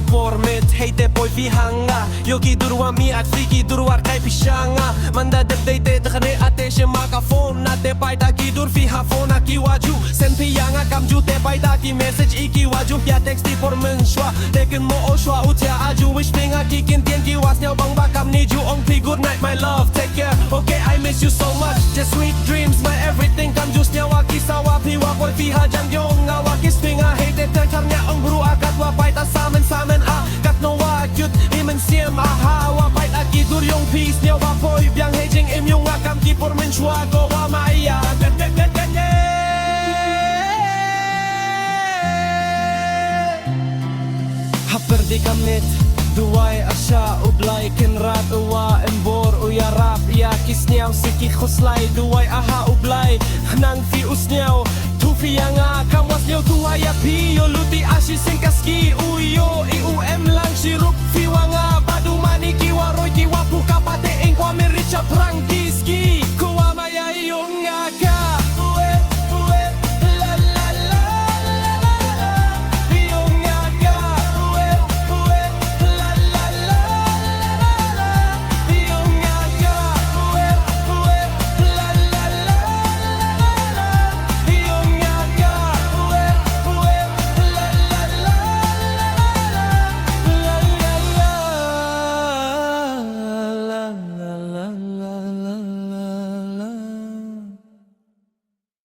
i formet hate boy fi hanga yogi durwa mi at fiki durwar kai pishanga manda de de khane ate she maka phone na te pai ta ki dur fi ha phone ki waju sen pi yanga kam ju te pai ta ki message iki waju ya text ti for men shwa te ken mo o shwa utia aju wish pinga ki kin tien ki was nyao bang ba kam need you on pi good night my love take care okay I miss you so much just sweet dreams my everything kam just nyawa ki sawa pi wa boy fi ha jang yong ngawa ki pinga hate te char nya ong bru akat wa pai ta samen a kat no wa cute imen siem aha wa pai ta ki dur yong peace nyao ba boy biang he jing im yong akam ki por men shwa go wa maya Haperdi kamit Duway asya ublay kinrat uwa embor uya rap ya kisniaw siki khoslay Duway aha ublay nang fi usniaw Tufi yanga kamas niyaw tuway api Yo luti ashi singkaski uyo ium lang shiruk fi wanga Badu mani kiwa roy kiwa puka pate ing kwa mericha prak